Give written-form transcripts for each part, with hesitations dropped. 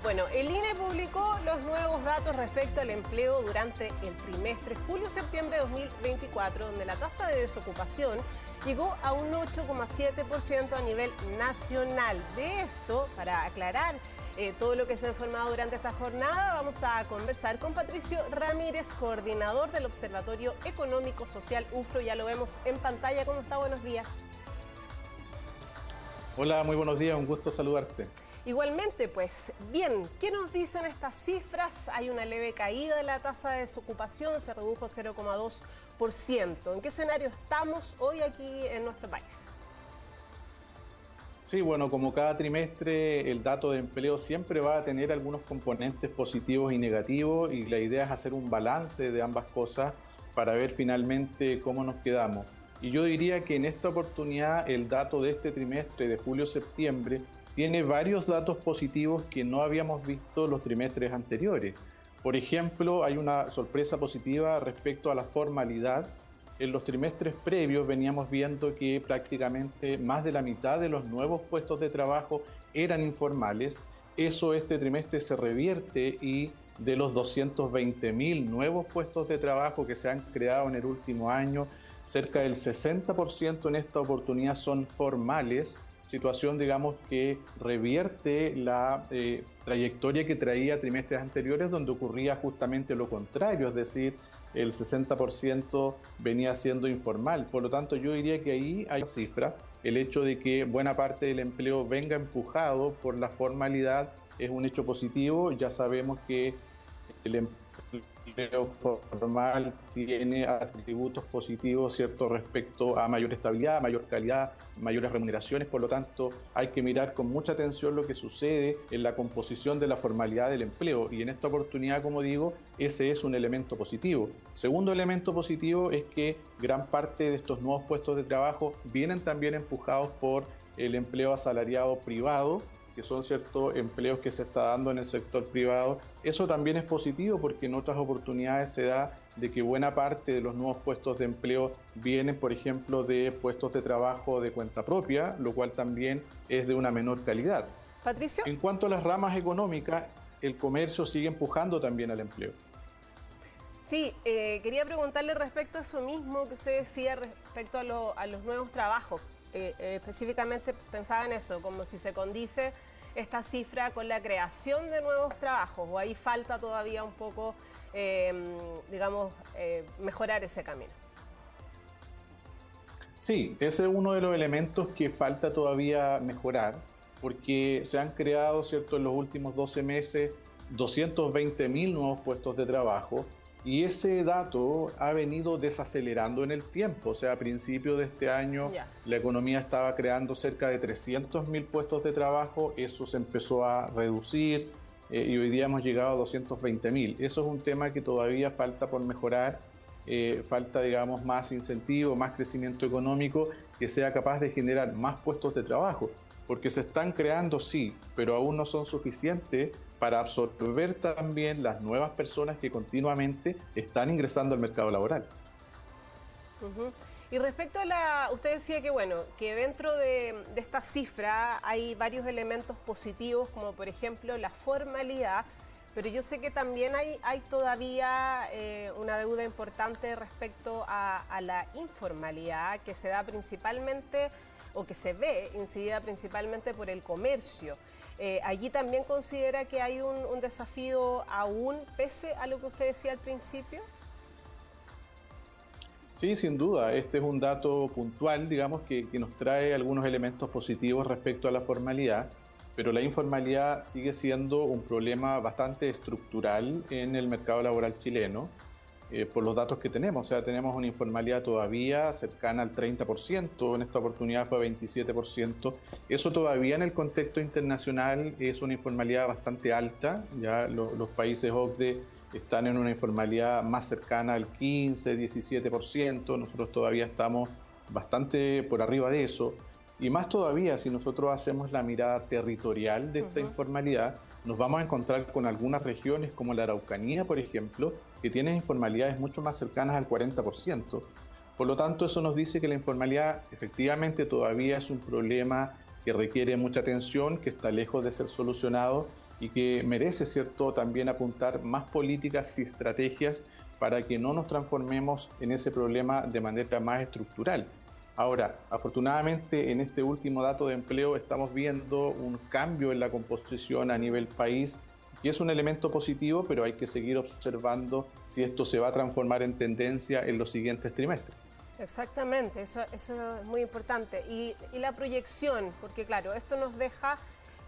Bueno, el INE publicó los nuevos datos respecto al empleo durante el trimestre julio-septiembre de 2024, donde la tasa de desocupación llegó a un 8,7% a nivel nacional. De esto, para aclarar todo lo que se ha informado durante esta jornada, vamos a conversar con Patricio Ramírez, coordinador del Observatorio Económico Social UFRO. Ya lo vemos en pantalla. ¿Cómo está? Buenos días. Hola, muy buenos días. Un gusto saludarte. Igualmente, pues bien, ¿qué nos dicen estas cifras? Hay una leve caída de la tasa de desocupación, se redujo 0,2%. ¿En qué escenario estamos hoy aquí en nuestro país? Sí, bueno, como cada trimestre el dato de empleo siempre va a tener algunos componentes positivos y negativos, y la idea es hacer un balance de ambas cosas para ver finalmente cómo nos quedamos. Y yo diría que en esta oportunidad el dato de este trimestre de julio-septiembre tiene varios datos positivos que no habíamos visto los trimestres anteriores. Por ejemplo, hay una sorpresa positiva respecto a la formalidad. En los trimestres previos veníamos viendo que prácticamente más de la mitad de los nuevos puestos de trabajo eran informales. Eso este trimestre se revierte, y de los 220.000 nuevos puestos de trabajo que se han creado en el último año, cerca del 60% en esta oportunidad son formales. Situación, digamos, que revierte la trayectoria que traía trimestres anteriores, donde ocurría justamente lo contrario, es decir, el 60% venía siendo informal. Por lo tanto, yo diría que ahí hay cifra. El hecho de que buena parte del empleo venga empujado por la formalidad es un hecho positivo. Ya sabemos que el empleo formal tiene atributos positivos, ¿cierto?, respecto a mayor estabilidad, mayor calidad, mayores remuneraciones. Por lo tanto, hay que mirar con mucha atención lo que sucede en la composición de la formalidad del empleo, y en esta oportunidad, como digo, ese es un elemento positivo. Segundo elemento positivo es que gran parte de estos nuevos puestos de trabajo vienen también empujados por el empleo asalariado privado, que son ciertos empleos que se está dando en el sector privado. Eso también es positivo, porque en otras oportunidades se da de que buena parte de los nuevos puestos de empleo vienen, por ejemplo, de puestos de trabajo de cuenta propia, lo cual también es de una menor calidad. Patricio. En cuanto a las ramas económicas, el comercio sigue empujando también al empleo. Sí, quería preguntarle respecto a eso mismo que usted decía respecto a los nuevos trabajos. Específicamente pensaba en eso, como si se condice esta cifra con la creación de nuevos trabajos, o ahí falta todavía un poco, mejorar ese camino. Sí, ese es uno de los elementos que falta todavía mejorar, porque se han creado, ¿cierto?, en los últimos 12 meses 220.000 nuevos puestos de trabajo, y ese dato ha venido desacelerando en el tiempo. O sea, a principios de este año la economía estaba creando cerca de 300.000 puestos de trabajo, eso se empezó a reducir y hoy día hemos llegado a 220.000. Eso es un tema que todavía falta por mejorar. Falta, digamos, más incentivo, más crecimiento económico que sea capaz de generar más puestos de trabajo, porque se están creando, sí, pero aún no son suficientes para absorber también las nuevas personas que continuamente están ingresando al mercado laboral. Y respecto a usted decía que, bueno, que dentro de esta cifra hay varios elementos positivos, como por ejemplo la formalidad, pero yo sé que también hay todavía una deuda importante respecto a la informalidad, que se da principalmente, o que se ve incidida principalmente por el comercio. ¿Allí también considera que hay un desafío aún, pese a lo que usted decía al principio? Sí, sin duda. Este es un dato puntual, digamos, que nos trae algunos elementos positivos respecto a la formalidad, pero la informalidad sigue siendo un problema bastante estructural en el mercado laboral chileno. Por los datos que tenemos, o sea, tenemos una informalidad todavía cercana al 30%, en esta oportunidad fue 27%. Eso todavía en el contexto internacional es una informalidad bastante alta. Ya los países OCDE están en una informalidad más cercana al 15-17%, nosotros todavía estamos bastante por arriba de eso. Y más todavía, si nosotros hacemos la mirada territorial de esta informalidad, nos vamos a encontrar con algunas regiones como la Araucanía, por ejemplo, que tienen informalidades mucho más cercanas al 40%. Por lo tanto, eso nos dice que la informalidad efectivamente todavía es un problema que requiere mucha atención, que está lejos de ser solucionado y que merece, ¿cierto?, también apuntar más políticas y estrategias para que no nos transformemos en ese problema de manera más estructural. Ahora, afortunadamente, en este último dato de empleo estamos viendo un cambio en la composición a nivel país, que es un elemento positivo, pero hay que seguir observando si esto se va a transformar en tendencia en los siguientes trimestres. Exactamente, eso es muy importante. Y la proyección, porque claro, esto nos deja,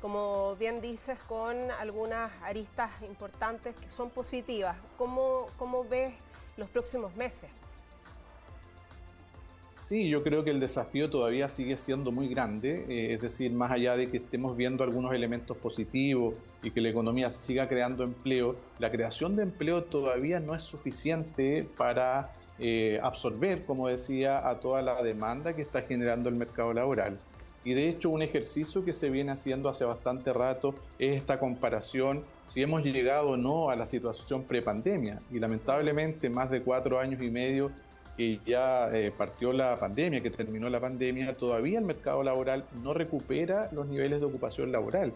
como bien dices, con algunas aristas importantes que son positivas. ¿Cómo ves los próximos meses? Sí, yo creo que el desafío todavía sigue siendo muy grande, es decir, más allá de que estemos viendo algunos elementos positivos y que la economía siga creando empleo, la creación de empleo todavía no es suficiente para absorber, como decía, a toda la demanda que está generando el mercado laboral. Y de hecho, un ejercicio que se viene haciendo hace bastante rato es esta comparación si hemos llegado o no a la situación prepandemia. Y lamentablemente, más de 4 años y medio que ya partió la pandemia, que terminó la pandemia, todavía el mercado laboral no recupera los niveles de ocupación laboral.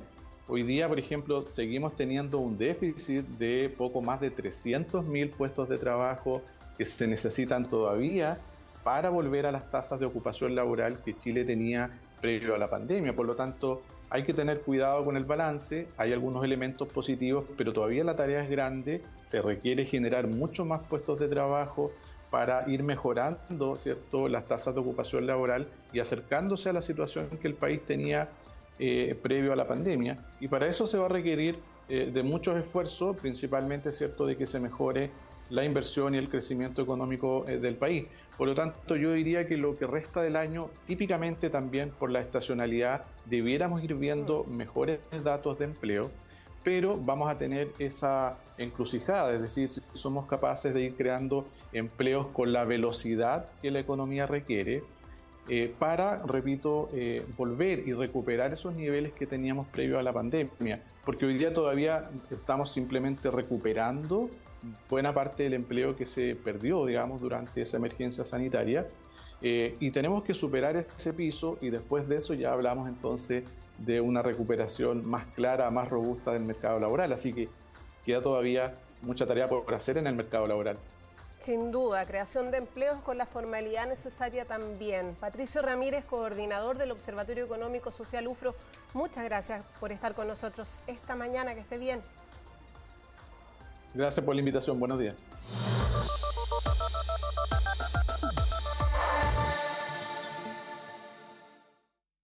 Hoy día, por ejemplo, seguimos teniendo un déficit de poco más de 300.000 puestos de trabajo que se necesitan todavía para volver a las tasas de ocupación laboral que Chile tenía previo a la pandemia. Por lo tanto, hay que tener cuidado con el balance, hay algunos elementos positivos, pero todavía la tarea es grande, se requiere generar muchos más puestos de trabajo para ir mejorando, ¿cierto?, las tasas de ocupación laboral y acercándose a la situación que el país tenía previo a la pandemia. Y para eso se va a requerir de muchos esfuerzos, principalmente, ¿cierto?, de que se mejore la inversión y el crecimiento económico del país. Por lo tanto, yo diría que lo que resta del año, típicamente también por la estacionalidad, debiéramos ir viendo mejores datos de empleo, pero vamos a tener esa encrucijada, es decir, si somos capaces de ir creando empleos con la velocidad que la economía requiere, para, repito, volver y recuperar esos niveles que teníamos previo a la pandemia, porque hoy día todavía estamos simplemente recuperando buena parte del empleo que se perdió, digamos, durante esa emergencia sanitaria, y tenemos que superar ese piso y después de eso ya hablamos entonces de una recuperación más clara, más robusta del mercado laboral, así que queda todavía mucha tarea por hacer en el mercado laboral. Sin duda, creación de empleos con la formalidad necesaria también. Patricio Ramírez, coordinador del Observatorio Económico Social UFRO, muchas gracias por estar con nosotros esta mañana, que esté bien. Gracias por la invitación, buenos días.